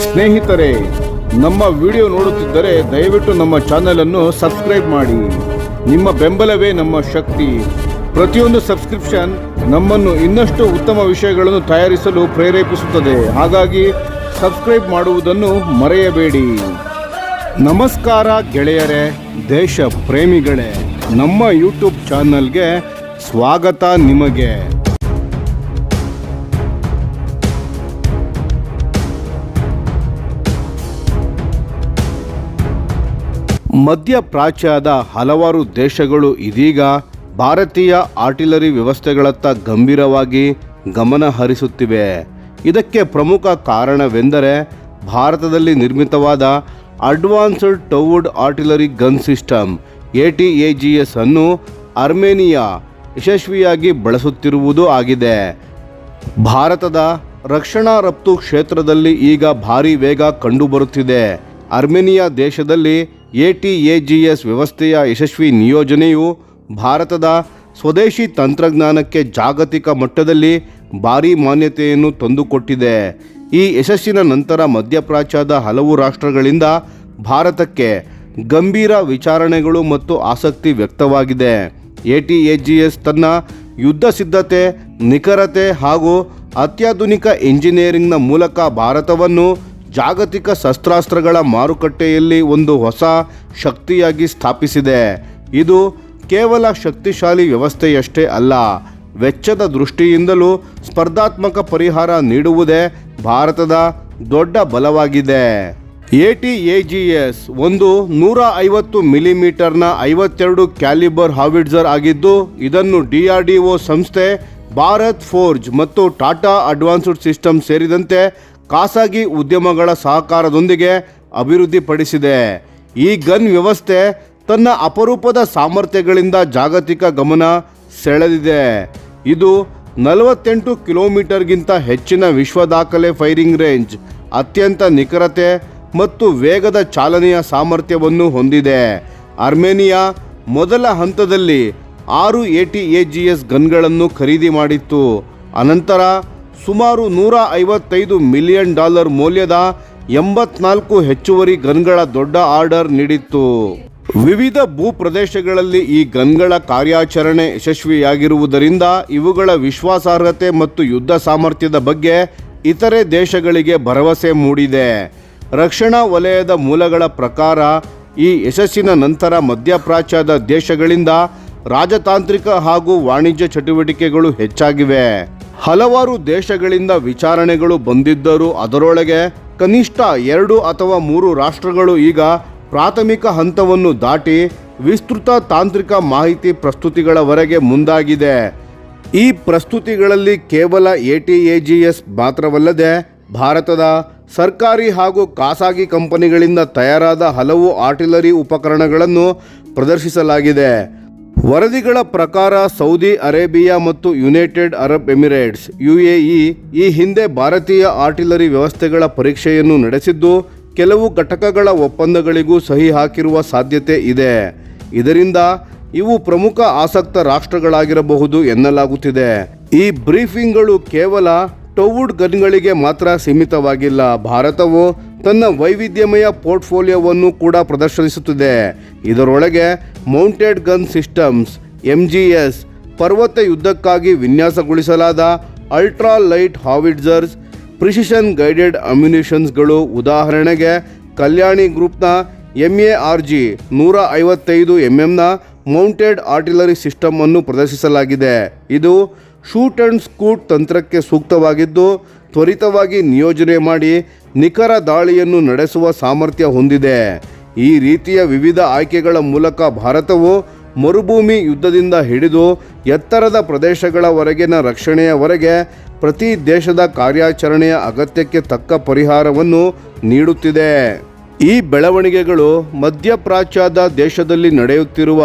ಸ್ನೇಹಿತರೆ, ನಮ್ಮ ವಿಡಿಯೋ ನೋಡುತ್ತಿದ್ದರೆ ದಯವಿಟ್ಟು ನಮ್ಮ ಚಾನೆಲ್ ಅನ್ನು ಸಬ್ಸ್ಕ್ರೈಬ್ ಮಾಡಿ. ನಿಮ್ಮ ಬೆಂಬಲವೇ ನಮ್ಮ ಶಕ್ತಿ. ಪ್ರತಿಯೊಂದು ಸಬ್ಸ್ಕ್ರಿಪ್ಷನ್ ನಮ್ಮನ್ನು ಇನ್ನಷ್ಟು ಉತ್ತಮ ವಿಷಯಗಳನ್ನು ತಯಾರಿಸಲು ಪ್ರೇರೇಪಿಸುತ್ತದೆ. ಹಾಗಾಗಿ ಸಬ್ಸ್ಕ್ರೈಬ್ ಮಾಡುವುದನ್ನು ಮರೆಯಬೇಡಿ. ನಮಸ್ಕಾರ ಗೆಳೆಯರೇ, ದೇಶ ಪ್ರೇಮಿಗಳೇ, ನಮ್ಮ ಯೂಟ್ಯೂಬ್ ಚಾನಲ್ಗೆ ಸ್ವಾಗತ ನಿಮಗೆ. ಮಧ್ಯಪ್ರಾಚ್ಯದ ಹಲವಾರು ದೇಶಗಳು ಇದೀಗ ಭಾರತೀಯ ಆರ್ಟಿಲರಿ ವ್ಯವಸ್ಥೆಗಳತ್ತ ಗಂಭೀರವಾಗಿ ಗಮನ ಹರಿಸುತ್ತಿವೆ. ಇದಕ್ಕೆ ಪ್ರಮುಖ ಕಾರಣವೆಂದರೆ ಭಾರತದಲ್ಲಿ ನಿರ್ಮಿತವಾದ ಅಡ್ವಾನ್ಸ್ಡ್ ಟೌವರ್ಡ್ ಆರ್ಟಿಲರಿ ಗನ್ ಸಿಸ್ಟಮ್ ATAGS ಅನ್ನು ಅರ್ಮೇನಿಯಾ ಯಶಸ್ವಿಯಾಗಿ ಬಳಸುತ್ತಿರುವುದು ಆಗಿದೆ. ಭಾರತದ ರಕ್ಷಣಾ ರಫ್ತು ಕ್ಷೇತ್ರದಲ್ಲಿ ಈಗ ಭಾರೀ ವೇಗ ಕಂಡುಬರುತ್ತಿದೆ. ಅರ್ಮೇನಿಯಾ ದೇಶದಲ್ಲಿ ATAGS ವ್ಯವಸ್ಥೆಯ ಯಶಸ್ವಿ ನಿಯೋಜನೆಯು ಭಾರತದ ಸ್ವದೇಶಿ ತಂತ್ರಜ್ಞಾನಕ್ಕೆ ಜಾಗತಿಕ ಮಟ್ಟದಲ್ಲಿ ಭಾರೀ ಮಾನ್ಯತೆಯನ್ನು ತಂದುಕೊಟ್ಟಿದೆ. ಈ ಯಶಸ್ಸಿನ ನಂತರ ಮಧ್ಯಪ್ರಾಚ್ಯದ ಹಲವು ರಾಷ್ಟ್ರಗಳಿಂದ ಭಾರತಕ್ಕೆ ಗಂಭೀರ ವಿಚಾರಣೆಗಳು ಮತ್ತು ಆಸಕ್ತಿ ವ್ಯಕ್ತವಾಗಿದೆ. ATAGS ತನ್ನ ಯುದ್ಧ ಸಿದ್ಧತೆ, ನಿಖರತೆ ಹಾಗೂ ಅತ್ಯಾಧುನಿಕ ಇಂಜಿನಿಯರಿಂಗ್ನ ಮೂಲಕ ಭಾರತವನ್ನು ಜಾಗತಿಕ ಶಸ್ತ್ರಾಸ್ತ್ರಗಳ ಮಾರುಕಟ್ಟೆಯಲ್ಲಿ ಒಂದು ಹೊಸ ಶಕ್ತಿಯಾಗಿ ಸ್ಥಾಪಿಸಿದೆ. ಇದು ಕೇವಲ ಶಕ್ತಿಶಾಲಿ ವ್ಯವಸ್ಥೆಯಷ್ಟೇ ಅಲ್ಲ, ವೆಚ್ಚದ ದೃಷ್ಟಿಯಿಂದಲೂ ಸ್ಪರ್ಧಾತ್ಮಕ ಪರಿಹಾರ ನೀಡುವುದೇ ಭಾರತದ ದೊಡ್ಡ ಬಲವಾಗಿದೆ. ATAGS ಒಂದು 150 ಮಿಲಿಮೀಟರ್ನ 52 ಕ್ಯಾಲಿಬರ್ ಹಾವಿಟ್ಜರ್ ಆಗಿದ್ದು, ಇದನ್ನು DRDO ಸಂಸ್ಥೆ, ಭಾರತ್ ಫೋರ್ಜ್ ಮತ್ತು ಟಾಟಾ ಅಡ್ವಾನ್ಸ್ಡ್ ಸಿಸ್ಟಮ್ ಸೇರಿದಂತೆ ಖಾಸಗಿ ಉದ್ಯಮಗಳ ಸಹಕಾರದೊಂದಿಗೆ ಅಭಿವೃದ್ಧಿಪಡಿಸಿದೆ. ಈ ಗನ್ ವ್ಯವಸ್ಥೆ ತನ್ನ ಅಪರೂಪದ ಸಾಮರ್ಥ್ಯಗಳಿಂದ ಜಾಗತಿಕ ಗಮನ ಸೆಳೆದಿದೆ. ಇದು 48 ಕಿಲೋಮೀಟರ್ಗಿಂತ ಹೆಚ್ಚಿನ ವಿಶ್ವ ದಾಖಲೆ ಫೈರಿಂಗ್ ರೇಂಜ್, ಅತ್ಯಂತ ನಿಖರತೆ ಮತ್ತು ವೇಗದ ಚಾಲನೆಯ ಸಾಮರ್ಥ್ಯವನ್ನು ಹೊಂದಿದೆ. ಅರ್ಮೇನಿಯಾ ಮೊದಲ ಹಂತದಲ್ಲಿ 6 ATAGS ಗನ್ಗಳನ್ನು ಖರೀದಿ ಮಾಡಿತ್ತು. ಅನಂತರ ಸುಮಾರು $155 ಮಿಲಿಯನ್ ಮೌಲ್ಯದ 84 ಹೆಚ್ಚುವರಿ ಗನ್ಗಳ ದೊಡ್ಡ ಆರ್ಡರ್ ನೀಡಿತ್ತು. ವಿವಿಧ ಭೂಪ್ರದೇಶಗಳಲ್ಲಿ ಈ ಗನ್ಗಳ ಕಾರ್ಯಾಚರಣೆ ಯಶಸ್ವಿಯಾಗಿರುವುದರಿಂದ ಇವುಗಳ ವಿಶ್ವಾಸಾರ್ಹತೆ ಮತ್ತು ಯುದ್ಧ ಸಾಮರ್ಥ್ಯದ ಬಗ್ಗೆ ಇತರೆ ದೇಶಗಳಿಗೆ ಭರವಸೆ ಮೂಡಿದೆ. ರಕ್ಷಣಾ ವಲಯದ ಮೂಲಗಳ ಪ್ರಕಾರ ಈ ಯಶಸ್ಸಿನ ನಂತರ ಮಧ್ಯಪ್ರಾಚ್ಯದ ದೇಶಗಳಿಂದ ರಾಜತಾಂತ್ರಿಕ ಹಾಗೂ ವಾಣಿಜ್ಯ ಚಟುವಟಿಕೆಗಳು ಹೆಚ್ಚಾಗಿವೆ. ಹಲವಾರು ದೇಶಗಳಿಂದ ವಿಚಾರಣೆಗಳು ಬಂದಿದ್ದರೂ ಅದರೊಳಗೆ ಕನಿಷ್ಠ 2 ಅಥವಾ 3 ರಾಷ್ಟ್ರಗಳು ಈಗ ಪ್ರಾಥಮಿಕ ಹಂತವನ್ನು ದಾಟಿ ವಿಸ್ತೃತ ತಾಂತ್ರಿಕ ಮಾಹಿತಿ ಪ್ರಸ್ತುತಿಗಳವರೆಗೆ ಮುಂದಾಗಿದೆ. ಈ ಪ್ರಸ್ತುತಿಗಳಲ್ಲಿ ಕೇವಲ ATAGS ಮಾತ್ರವಲ್ಲದೆ ಭಾರತದ ಸರ್ಕಾರಿ ಹಾಗೂ ಖಾಸಗಿ ಕಂಪನಿಗಳಿಂದ ತಯಾರಾದ ಹಲವು ಆರ್ಟಿಲರಿ ಉಪಕರಣಗಳನ್ನು ಪ್ರದರ್ಶಿಸಲಾಗಿದೆ. ವರದಿಗಳ ಪ್ರಕಾರ ಸೌದಿ ಅರೇಬಿಯಾ ಮತ್ತು ಯುನೈಟೆಡ್ ಅರಬ್ ಎಮಿರೇಟ್ಸ್ UAE ಈ ಹಿಂದೆ ಭಾರತೀಯ ಆರ್ಟಿಲರಿ ವ್ಯವಸ್ಥೆಗಳ ಪರೀಕ್ಷೆಯನ್ನು ನಡೆಸಿದ್ದು, ಕೆಲವು ಘಟಕಗಳ ಒಪ್ಪಂದಗಳಿಗೂ ಸಹಿ ಹಾಕಿರುವ ಸಾಧ್ಯತೆ ಇದೆ. ಇದರಿಂದ ಇವು ಪ್ರಮುಖ ಆಸಕ್ತ ರಾಷ್ಟ್ರಗಳಾಗಿರಬಹುದು ಎನ್ನಲಾಗುತ್ತಿದೆ. ಈ ಬ್ರೀಫಿಂಗ್ಗಳು ಕೇವಲ ಟೌವರ್ಡ್ ಗನ್ಗಳಿಗೆ ಮಾತ್ರ ಸೀಮಿತವಾಗಿಲ್ಲ. ಭಾರತವು ತನ್ನ ವೈವಿಧ್ಯಮಯ ಪೋರ್ಟ್ಫೋಲಿಯೋವನ್ನು ಕೂಡ ಪ್ರದರ್ಶಿಸುತ್ತಿದೆ. ಇದರೊಳಗೆ ಮೌಂಟೆಡ್ ಗನ್ ಸಿಸ್ಟಮ್ಸ್ MGS, ಪರ್ವತ ಯುದ್ಧಕ್ಕಾಗಿ ವಿನ್ಯಾಸಗೊಳಿಸಲಾದ ಅಲ್ಟ್ರಾ ಲೈಟ್ ಹಾವಿಟ್ಜರ್ಸ್, ಪ್ರಿಸಿಷನ್ ಗೈಡೆಡ್ ಅಮ್ಯುನಿಷನ್ಸ್ಗಳು, ಉದಾಹರಣೆಗೆ ಕಲ್ಯಾಣಿ ಗ್ರೂಪ್ನ MARG 155 mm mounted artillery system ಅನ್ನು ಪ್ರದರ್ಶಿಸಲಾಗಿದೆ. ಇದು ಶೂಟ್ ಅಂಡ್ ಸ್ಕೂಟ್ ತಂತ್ರಕ್ಕೆ ಸೂಕ್ತವಾಗಿದ್ದು, ತ್ವರಿತವಾಗಿ ನಿಯೋಜನೆ ಮಾಡಿ ನಿಖರ ದಾಳಿಯನ್ನು ನಡೆಸುವ ಸಾಮರ್ಥ್ಯ ಹೊಂದಿದೆ. ಈ ರೀತಿಯ ವಿವಿಧ ಆಯ್ಕೆಗಳ ಮೂಲಕ ಭಾರತವು ಮರುಭೂಮಿ ಯುದ್ಧದಿಂದ ಹಿಡಿದು ಎತ್ತರದ ಪ್ರದೇಶಗಳವರೆಗಿನ ರಕ್ಷಣೆಯವರೆಗೆ ಪ್ರತಿ ದೇಶದ ಕಾರ್ಯಾಚರಣೆಯ ಅಗತ್ಯಕ್ಕೆ ತಕ್ಕ ಪರಿಹಾರವನ್ನು ನೀಡುತ್ತಿದೆ. ಈ ಬೆಳವಣಿಗೆಗಳು ಮಧ್ಯಪ್ರಾಚ್ಯದ ದೇಶದಲ್ಲಿ ನಡೆಯುತ್ತಿರುವ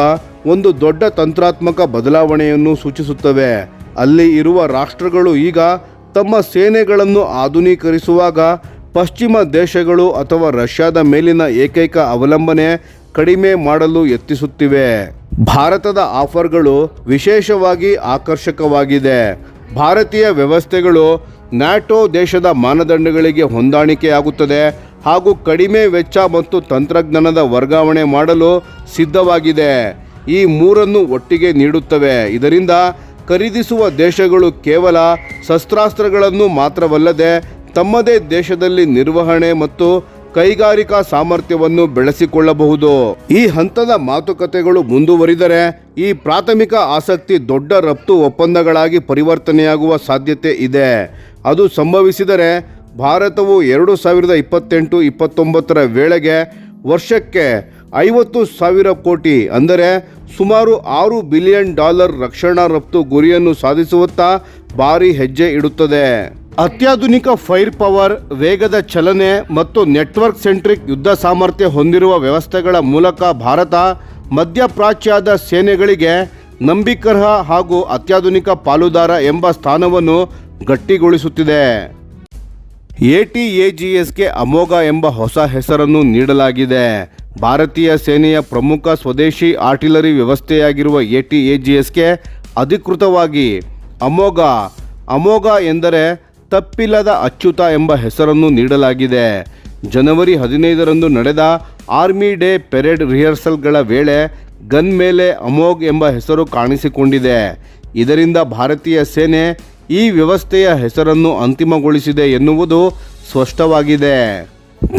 ಒಂದು ದೊಡ್ಡ ತಂತ್ರಾತ್ಮಕ ಬದಲಾವಣೆಯನ್ನು ಸೂಚಿಸುತ್ತವೆ. ಅಲ್ಲಿ ಇರುವ ರಾಷ್ಟ್ರಗಳು ಈಗ ತಮ್ಮ ಸೇನೆಗಳನ್ನು ಆಧುನೀಕರಿಸುವಾಗ ಪಶ್ಚಿಮ ದೇಶಗಳು ಅಥವಾ ರಷ್ಯಾದ ಮೇಲಿನ ಏಕೈಕ ಅವಲಂಬನೆ ಕಡಿಮೆ ಮಾಡಲು ಯತ್ನಿಸುತ್ತಿವೆ. ಭಾರತದ ಆಫರ್ಗಳು ವಿಶೇಷವಾಗಿ ಆಕರ್ಷಕವಾಗಿದೆ. ಭಾರತೀಯ ವ್ಯವಸ್ಥೆಗಳು ನ್ಯಾಟೋ ದೇಶದ ಮಾನದಂಡಗಳಿಗೆ ಹೊಂದಾಣಿಕೆಯಾಗುತ್ತದೆ ಹಾಗೂ ಕಡಿಮೆ ವೆಚ್ಚ ಮತ್ತು ತಂತ್ರಜ್ಞಾನದ ವರ್ಗಾವಣೆ ಮಾಡಲು ಸಿದ್ಧವಾಗಿದೆ. ಈ ಮೂರನ್ನು ಒಟ್ಟಿಗೆ ನೀಡುತ್ತವೆ. ಇದರಿಂದ ಖರೀದಿಸುವ ದೇಶಗಳು ಕೇವಲ ಶಸ್ತ್ರಾಸ್ತ್ರಗಳನ್ನು ಮಾತ್ರವಲ್ಲದೆ ತಮ್ಮದೇ ದೇಶದಲ್ಲಿ ನಿರ್ವಹಣೆ ಮತ್ತು ಕೈಗಾರಿಕಾ ಸಾಮರ್ಥ್ಯವನ್ನು ಬೆಳೆಸಿಕೊಳ್ಳಬಹುದು. ಈ ಹಂತದ ಮಾತುಕತೆಗಳು ಮುಂದುವರಿದರೆ ಈ ಪ್ರಾಥಮಿಕ ಆಸಕ್ತಿ ದೊಡ್ಡ ರಫ್ತು ಒಪ್ಪಂದಗಳಾಗಿ ಪರಿವರ್ತನೆಯಾಗುವ ಸಾಧ್ಯತೆ ಇದೆ. ಅದು ಸಂಭವಿಸಿದರೆ ಭಾರತವು 2028-29 ವೇಳೆಗೆ ವರ್ಷಕ್ಕೆ $50,000 ಕೋಟಿ ಅಂದರೆ ಸುಮಾರು $6 ಬಿಲಿಯನ್ ರಕ್ಷಣಾ ರಫ್ತು ಗುರಿಯನ್ನು ಸಾಧಿಸುವತ್ತ ಭಾರಿ ಹೆಜ್ಜೆ ಇಡುತ್ತದೆ. ಅತ್ಯಾಧುನಿಕ ಫೈರ್ ಪವರ್, ವೇಗದ ಚಲನೆ ಮತ್ತು ನೆಟ್ವರ್ಕ್ ಸೆಂಟ್ರಿಕ್ ಯುದ್ಧ ಸಾಮರ್ಥ್ಯ ಹೊಂದಿರುವ ವ್ಯವಸ್ಥೆಗಳ ಮೂಲಕ ಭಾರತ ಮಧ್ಯಪ್ರಾಚ್ಯದ ಸೇನೆಗಳಿಗೆ ನಂಬಿಕಾರ್ಹ ಹಾಗೂ ಅತ್ಯಾಧುನಿಕ ಪಾಲುದಾರ ಎಂಬ ಸ್ಥಾನವನ್ನು ಗಟ್ಟಿಗೊಳಿಸುತ್ತಿದೆ. ATAGSಗೆ ಅಮೋಘ ಎಂಬ ಹೊಸ ಹೆಸರನ್ನು ನೀಡಲಾಗಿದೆ. ಭಾರತೀಯ ಸೇನೆಯ ಪ್ರಮುಖ ಸ್ವದೇಶಿ ಆರ್ಟಿಲರಿ ವ್ಯವಸ್ಥೆಯಾಗಿರುವ ATAGSಗೆ ಅಧಿಕೃತವಾಗಿ ಅಮೋಘ ಎಂದರೆ ತಪ್ಪಿಲ್ಲದ ಅಚ್ಯುತ ಎಂಬ ಹೆಸರನ್ನು ನೀಡಲಾಗಿದೆ. ಜನವರಿ 15ರಂದು ನಡೆದ ಆರ್ಮಿ ಡೇ ಪೆರೇಡ್ ರಿಹರ್ಸಲ್ಗಳ ವೇಳೆ ಗನ್ ಮೇಲೆ ಅಮೋಘ್ ಎಂಬ ಹೆಸರು ಕಾಣಿಸಿಕೊಂಡಿದೆ. ಇದರಿಂದ ಭಾರತೀಯ ಸೇನೆ ಈ ವ್ಯವಸ್ಥೆಯ ಹೆಸರನ್ನು ಅಂತಿಮಗೊಳಿಸಿದೆ ಎನ್ನುವುದು ಸ್ಪಷ್ಟವಾಗಿದೆ.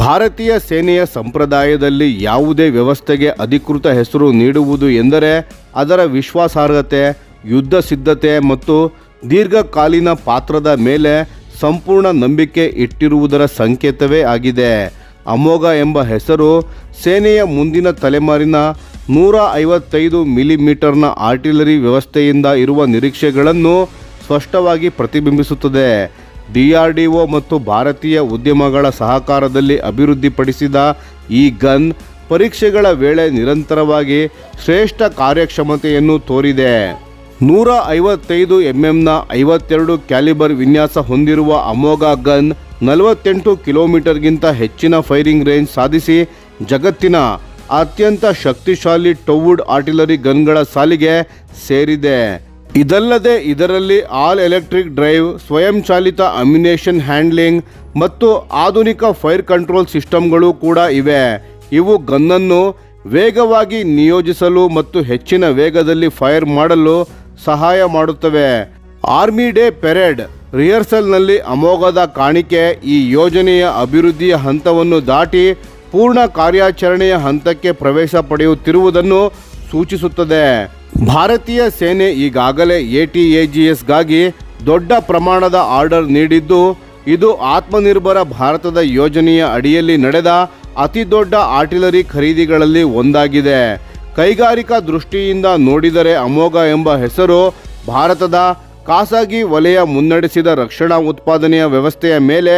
ಭಾರತೀಯ ಸೇನೆಯ ಸಂಪ್ರದಾಯದಲ್ಲಿ ಯಾವುದೇ ವ್ಯವಸ್ಥೆಗೆ ಅಧಿಕೃತ ಹೆಸರು ನೀಡುವುದು ಎಂದರೆ ಅದರ ವಿಶ್ವಾಸಾರ್ಹತೆ, ಯುದ್ಧ ಸಿದ್ಧತೆ ಮತ್ತು ದೀರ್ಘಕಾಲೀನ ಪಾತ್ರದ ಮೇಲೆ ಸಂಪೂರ್ಣ ನಂಬಿಕೆ ಇಟ್ಟಿರುವುದರ ಸಂಕೇತವೇ ಆಗಿದೆ. ಅಮೋಘ ಎಂಬ ಹೆಸರು ಸೇನೆಯ ಮುಂದಿನ ತಲೆಮಾರಿನ 155 ಮಿಲಿಮೀಟರ್ನ ಆರ್ಟಿಲರಿ ವ್ಯವಸ್ಥೆಯಿಂದ ಇರುವ ನಿರೀಕ್ಷೆಗಳನ್ನು ಸ್ಪಷ್ಟವಾಗಿ ಪ್ರತಿಬಿಂಬಿಸುತ್ತದೆ. DRDO ಮತ್ತು ಭಾರತೀಯ ಉದ್ಯಮಗಳ ಸಹಕಾರದಲ್ಲಿ ಅಭಿವೃದ್ಧಿಪಡಿಸಿದ ಈ ಗನ್ ಪರೀಕ್ಷೆಗಳ ವೇಳೆ ನಿರಂತರವಾಗಿ ಶ್ರೇಷ್ಠ ಕಾರ್ಯಕ್ಷಮತೆಯನ್ನು ತೋರಿದೆ. 155 mm 52 ಕ್ಯಾಲಿಬರ್ ವಿನ್ಯಾಸ ಹೊಂದಿರುವ ಅಮೋಘ ಗನ್ 48 ಕಿಲೋಮೀಟರ್ಗಿಂತ ಹೆಚ್ಚಿನ ಫೈರಿಂಗ್ ರೇಂಜ್ ಸಾಧಿಸಿ ಜಗತ್ತಿನ ಅತ್ಯಂತ ಶಕ್ತಿಶಾಲಿ ಟೊವುಡ್ ಆರ್ಟಿಲರಿ ಗನ್ಗಳ ಸಾಲಿಗೆ ಸೇರಿದೆ. ಇದಲ್ಲದೆ ಇದರಲ್ಲಿ ಆಲ್ ಎಲೆಕ್ಟ್ರಿಕ್ ಡ್ರೈವ್, ಸ್ವಯಂಚಾಲಿತ ಅಮ್ಯುನೇಷನ್ ಹ್ಯಾಂಡ್ಲಿಂಗ್ ಮತ್ತು ಆಧುನಿಕ ಫೈರ್ ಕಂಟ್ರೋಲ್ ಸಿಸ್ಟಮ್ಗಳು ಕೂಡ ಇವೆ. ಇವು ಗನ್ನನ್ನು ವೇಗವಾಗಿ ನಿಯೋಜಿಸಲು ಮತ್ತು ಹೆಚ್ಚಿನ ವೇಗದಲ್ಲಿ ಫೈರ್ ಮಾಡಲು ಸಹಾಯ ಮಾಡುತ್ತವೆ. ಆರ್ಮಿ ಡೇ ಪೆರೇಡ್ ರಿಹರ್ಸಲ್ನಲ್ಲಿ ಅಮೋಘದ ಕಾಣಿಕೆ ಈ ಯೋಜನೆಯ ಅಭಿವೃದ್ಧಿಯ ಹಂತವನ್ನು ದಾಟಿ ಪೂರ್ಣ ಕಾರ್ಯಾಚರಣೆಯ ಹಂತಕ್ಕೆ ಪ್ರವೇಶ ಪಡೆಯುತ್ತಿರುವುದನ್ನು ಸೂಚಿಸುತ್ತದೆ. ಭಾರತೀಯ ಸೇನೆ ಈಗಾಗಲೇ ATAGSಗಾಗಿ ದೊಡ್ಡ ಪ್ರಮಾಣದ ಆರ್ಡರ್ ನೀಡಿದ್ದು, ಇದು ಆತ್ಮನಿರ್ಭರ ಭಾರತದ ಯೋಜನೆಯ ಅಡಿಯಲ್ಲಿ ನಡೆದ ಅತಿದೊಡ್ಡ ಆರ್ಟಿಲರಿ ಖರೀದಿಗಳಲ್ಲಿ ಒಂದಾಗಿದೆ. ಕೈಗಾರಿಕಾ ದೃಷ್ಟಿಯಿಂದ ನೋಡಿದರೆ ಅಮೋಘ ಎಂಬ ಹೆಸರು ಭಾರತದ ಖಾಸಗಿ ವಲಯ ಮುನ್ನಡೆಸಿದ ರಕ್ಷಣಾ ಉತ್ಪಾದನೆಯ ವ್ಯವಸ್ಥೆಯ ಮೇಲೆ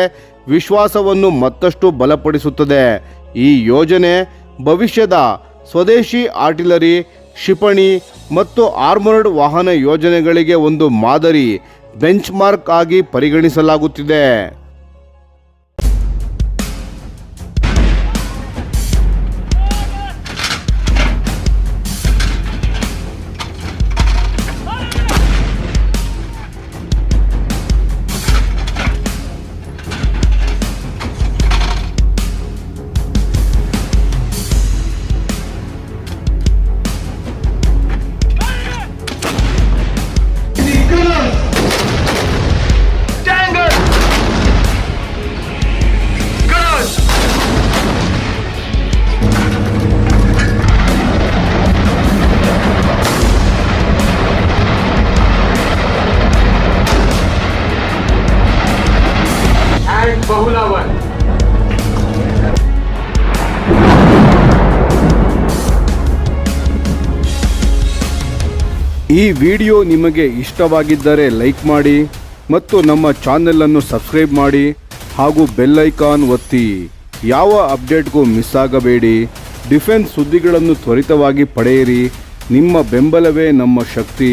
ವಿಶ್ವಾಸವನ್ನು ಮತ್ತಷ್ಟು ಬಲಪಡಿಸುತ್ತದೆ. ಈ ಯೋಜನೆ ಭವಿಷ್ಯದ ಸ್ವದೇಶಿ ಆರ್ಟಿಲರಿ, ಕ್ಷಿಪಣಿ ಮತ್ತು ಆರ್ಮರ್ಡ್ ವಾಹನ ಯೋಜನೆಗಳಿಗೆ ಒಂದು ಮಾದರಿ ಬೆಂಚ್ಮಾರ್ಕ್ ಆಗಿ ಪರಿಗಣಿಸಲಾಗುತ್ತಿದೆ. ಈ ವಿಡಿಯೋ ನಿಮಗೆ ಇಷ್ಟವಾಗಿದ್ದರೆ ಲೈಕ್ ಮಾಡಿ ಮತ್ತು ನಮ್ಮ ಚಾನೆಲನ್ನು ಸಬ್ಸ್ಕ್ರೈಬ್ ಮಾಡಿ ಹಾಗೂ ಬೆಲ್ ಐಕಾನ್ ಒತ್ತಿ. ಯಾವ ಅಪ್ಡೇಟ್ಗೂ ಮಿಸ್ ಆಗಬೇಡಿ. ಡಿಫೆನ್ಸ್ ಸುದ್ದಿಗಳನ್ನು ತ್ವರಿತವಾಗಿ ಪಡೆಯಿರಿ. ನಿಮ್ಮ ಬೆಂಬಲವೇ ನಮ್ಮ ಶಕ್ತಿ.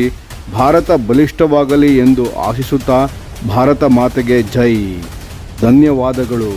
ಭಾರತ ಬಲಿಷ್ಠವಾಗಲಿ ಎಂದು ಆಶಿಸುತ್ತಾ ಭಾರತ ಮಾತೆಗೆ ಜೈ. ಧನ್ಯವಾದಗಳು.